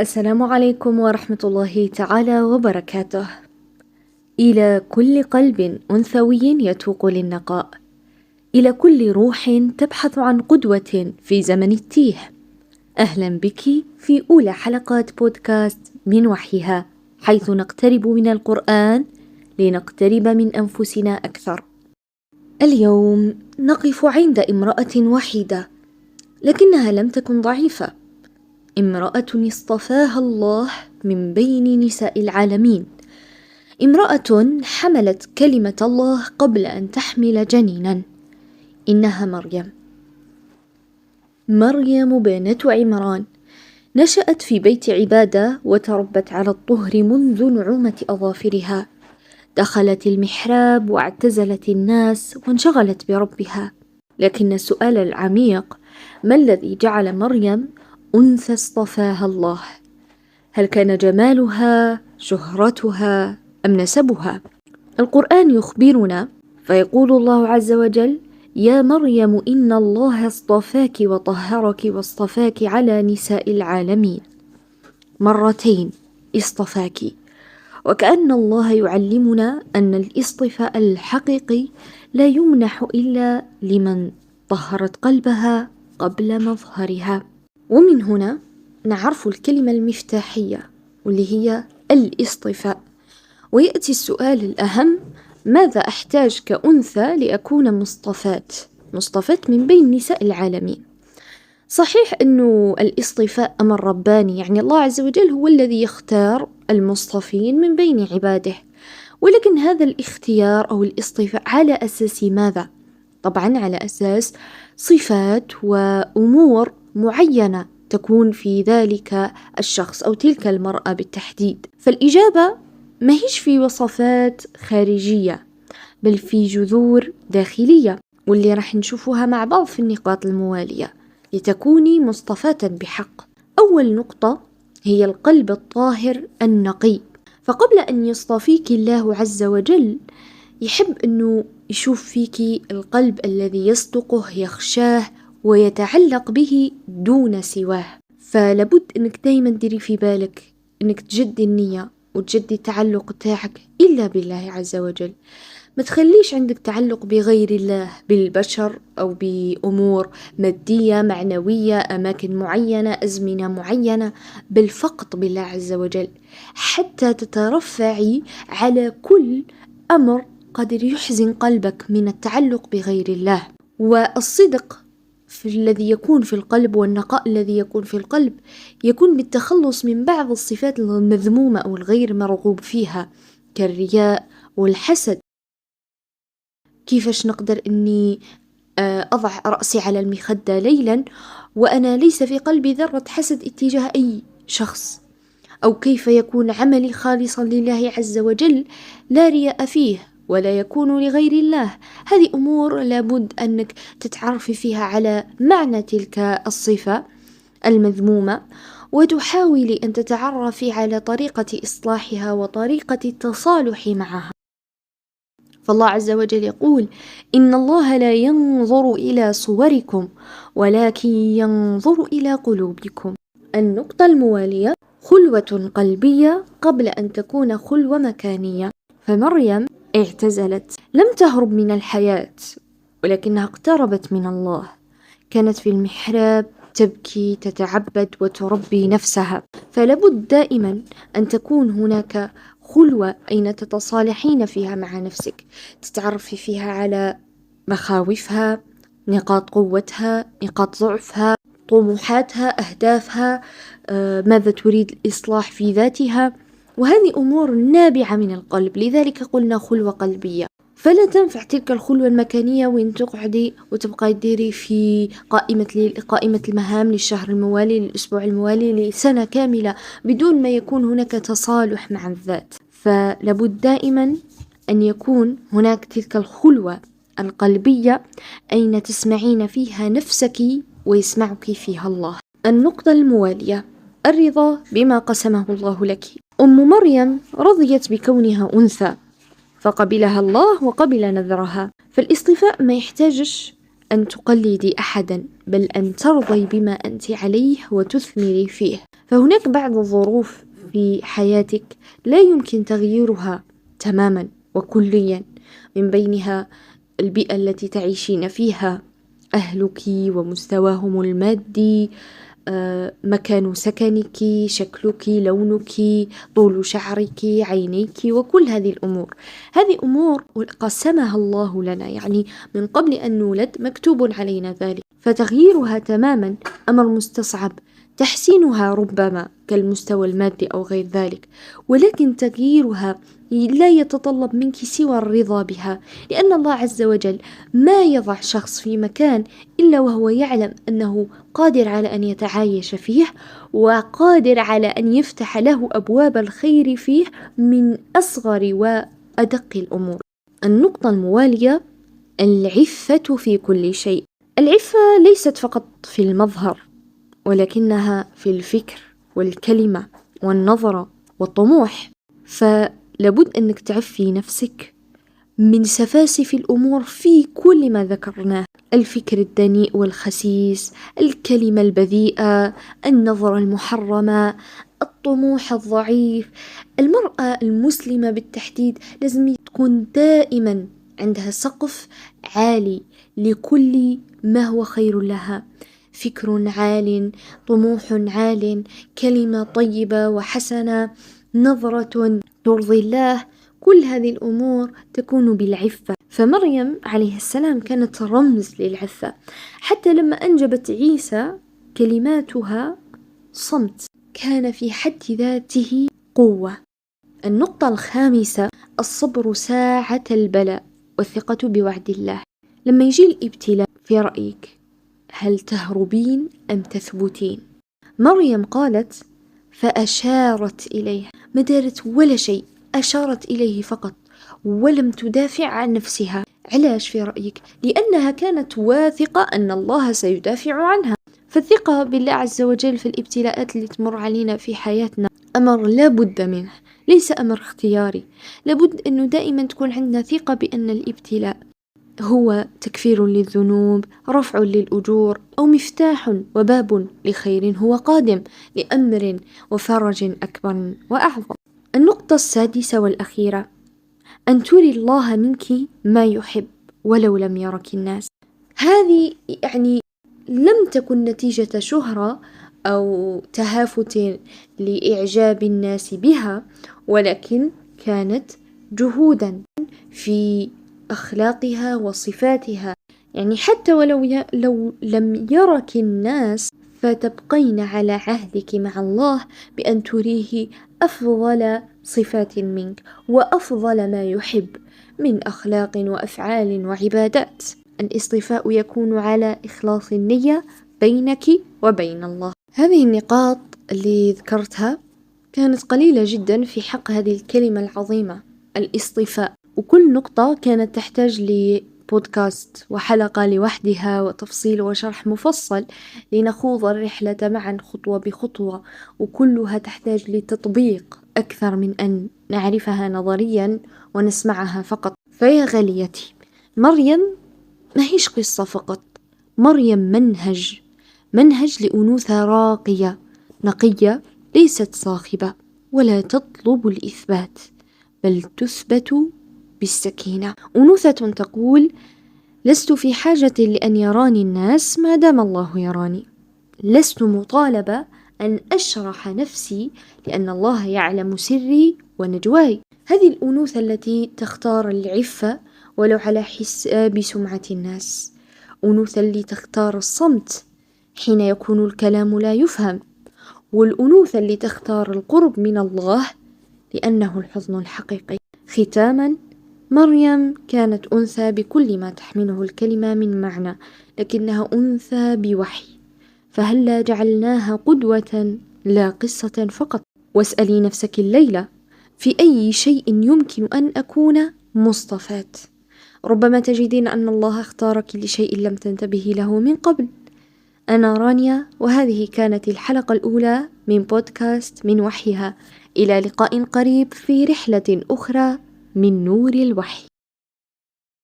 السلام عليكم ورحمة الله تعالى وبركاته. إلى كل قلب أنثوي يتوق للنقاء، إلى كل روح تبحث عن قدوة في زمن التيه، أهلا بك في أولى حلقات بودكاست من وحيها، حيث نقترب من القرآن لنقترب من أنفسنا أكثر. اليوم نقف عند امرأة وحيدة، لكنها لم تكن ضعيفة، امرأة اصطفاها الله من بين نساء العالمين، امرأة حملت كلمة الله قبل أن تحمل جنينا، إنها مريم بنت عمران. نشأت في بيت عبادة وتربت على الطهر منذ نعومة أظافرها، دخلت المحراب واعتزلت الناس وانشغلت بربها. لكن السؤال العميق: ما الذي جعل مريم أنثى اصطفاها الله؟ هل كان جمالها، شهرتها، أم نسبها؟ القرآن يخبرنا فيقول الله عز وجل: يا مريم إن الله اصطفاك وطهرك واصطفاك على نساء العالمين. مرتين اصطفاك، وكأن الله يعلمنا أن الاصطفاء الحقيقي لا يمنح إلا لمن طهرت قلبها قبل مظهرها. ومن هنا نعرف الكلمة المفتاحية واللي هي الاصطفاء. ويأتي السؤال الأهم: ماذا أحتاج كأنثى لأكون مصطفاة من بين نساء العالمين؟ صحيح أنه الاصطفاء أمر رباني، يعني الله عز وجل هو الذي يختار المصطفين من بين عباده، ولكن هذا الاختيار أو الاصطفاء على أساس ماذا؟ طبعا على أساس صفات وأمور معينة تكون في ذلك الشخص أو تلك المرأة بالتحديد. فالإجابة ما هيش في وصفات خارجية، بل في جذور داخلية، واللي راح نشوفها مع بعض في النقاط الموالية لتكوني مصطفاة بحق. أول نقطة هي القلب الطاهر النقي. فقبل أن يصطفيك الله عز وجل يحب أنه يشوف فيك القلب الذي يصدقه، يخشاه ويتعلق به دون سواه. فلابد أنك دايما ديري في بالك أنك تجدي النية وتجدي التعلق تاعك إلا بالله عز وجل. ما تخليش عندك تعلق بغير الله، بالبشر أو بأمور مادية معنوية، أماكن معينة، أزمنة معينة، بل فقط بالله عز وجل، حتى تترفعي على كل أمر قد يحزن قلبك من التعلق بغير الله. والصدق الذي يكون في القلب والنقاء الذي يكون في القلب يكون بالتخلص من بعض الصفات المذمومة أو الغير مرغوب فيها، كالرياء والحسد. كيفاش نقدر أني أضع رأسي على المخدة ليلا وأنا ليس في قلبي ذرة حسد اتجاه أي شخص؟ أو كيف يكون عملي خالصا لله عز وجل لا رياء فيه ولا يكون لغير الله؟ هذه أمور لابد أنك تتعرفي فيها على معنى تلك الصفة المذمومة، وتحاولي أن تتعرفي على طريقة إصلاحها وطريقة التصالح معها. فالله عز وجل يقول: إن الله لا ينظر إلى صوركم ولكن ينظر إلى قلوبكم. النقطة الموالية: خلوة قلبية قبل أن تكون خلوة مكانية. فمريم اعتزلت، لم تهرب من الحياة، ولكنها اقتربت من الله، كانت في المحراب تبكي، تتعبد وتربي نفسها. فلابد دائما أن تكون هناك خلوة أين تتصالحين فيها مع نفسك، تتعرفي فيها على مخاوفها، نقاط قوتها، نقاط ضعفها، طموحاتها، أهدافها، ماذا تريد الإصلاح في ذاتها. وهذه أمور نابعة من القلب، لذلك قلنا خلوة قلبية. فلا تنفع تلك الخلوة المكانية وين تقعدي وتبقى تديري في قائمة المهام للشهر الموالي، للأسبوع الموالي، لسنة كاملة، بدون ما يكون هناك تصالح مع الذات. فلابد دائما أن يكون هناك تلك الخلوة القلبية أين تسمعين فيها نفسك ويسمعك فيها الله. النقطة الموالية: الرضا بما قسمه الله لك. أم مريم رضيت بكونها أنثى، فقبلها الله وقبل نذرها. فالاصطفاء ما يحتاجش أن تقلدي أحدا، بل أن ترضي بما أنت عليه وتثمري فيه. فهناك بعض الظروف في حياتك لا يمكن تغييرها تماما وكليا، من بينها البيئة التي تعيشين فيها، أهلك ومستواهم المادي، مكان سكنك، شكلك، لونك، طول شعرك، عينيك، وكل هذه الأمور. هذه أمور قسمها الله لنا، يعني من قبل أن نولد مكتوب علينا ذلك، فتغييرها تماما أمر مستصعب، تحسينها ربما كالمستوى المادي أو غير ذلك، ولكن تغييرها لا يتطلب منك سوى الرضا بها، لأن الله عز وجل ما يضع شخص في مكان إلا وهو يعلم أنه قادر على أن يتعايش فيه، وقادر على أن يفتح له أبواب الخير فيه من أصغر وأدق الأمور. النقطة الموالية: العفة في كل شيء. العفة ليست فقط في المظهر، ولكنها في الفكر والكلمة والنظرة والطموح. فلابد أنك تعفي نفسك من سفاسف الأمور في كل ما ذكرناه: الفكر الدنيء والخسيس، الكلمة البذيئة، النظرة المحرمة، الطموح الضعيف. المرأة المسلمة بالتحديد لازم تكون دائما عندها سقف عالي لكل ما هو خير لها: فكر عال، طموح عال، كلمة طيبة وحسنة، نظرة ترضي الله. كل هذه الأمور تكون بالعفة. فمريم عليه السلام كانت رمز للعفة، حتى لما أنجبت عيسى كلماتها صمت، كان في حد ذاته قوة. النقطة الخامسة: الصبر ساعة البلاء والثقة بوعد الله. لما يجي الابتلاء، في رأيك هل تهربين أم تثبتين؟ مريم قالت: فأشارت إليه، ما دارت ولا شيء، أشارت إليه فقط ولم تدافع عن نفسها. علاش في رأيك؟ لأنها كانت واثقة أن الله سيدافع عنها. فالثقة بالله عز وجل في الابتلاءات اللي تمر علينا في حياتنا أمر لا بد منه، ليس أمر اختياري. لابد أنه دائما تكون عندنا ثقة بأن الابتلاء هو تكفير للذنوب، رفع للأجور، أو مفتاح وباب لخير هو قادم، لأمر وفرج أكبر وأعظم. النقطة السادسة والأخيرة: أن تري الله منك ما يحب ولو لم يرك الناس. هذه يعني لم تكن نتيجة شهرة أو تهافت لإعجاب الناس بها، ولكن كانت جهودا في أخلاقها وصفاتها. يعني حتى لو لم يرك الناس، فتبقين على عهدك مع الله بأن تريه أفضل صفات منك وأفضل ما يحب من أخلاق وأفعال وعبادات. الاصطفاء يكون على إخلاص النية بينك وبين الله. هذه النقاط اللي ذكرتها كانت قليلة جدا في حق هذه الكلمة العظيمة الاصطفاء، وكل نقطة كانت تحتاج لبودكاست وحلقة لوحدها وتفصيل وشرح مفصل لنخوض الرحلة معا خطوة بخطوة، وكلها تحتاج لتطبيق أكثر من أن نعرفها نظريا ونسمعها فقط. فيا غاليتي، مريم ما هيش قصة فقط، مريم منهج لأنوثة راقية نقية، ليست صاخبة ولا تطلب الإثبات، بل تثبت بالسكينة. أنوثة تقول: لست في حاجة لأن يراني الناس ما دام الله يراني، لست مطالبة أن أشرح نفسي لأن الله يعلم سري ونجواي. هذه الأنوثة التي تختار العفة ولو على حساب سمعة الناس، أنوثة اللي تختار الصمت حين يكون الكلام لا يفهم، والأنوثة اللي تختار القرب من الله لأنه الحضن الحقيقي. ختاما، مريم كانت أنثى بكل ما تحمله الكلمة من معنى، لكنها أنثى بوحي، فهلا جعلناها قدوة لا قصة فقط. واسألي نفسك الليلة: في أي شيء يمكن أن أكون مصطفاة؟ ربما تجدين أن الله اختارك لشيء لم تنتبهي له من قبل. أنا رانيا، وهذه كانت الحلقة الأولى من بودكاست من وحيها. إلى لقاء قريب في رحلة أخرى من نور الوحي.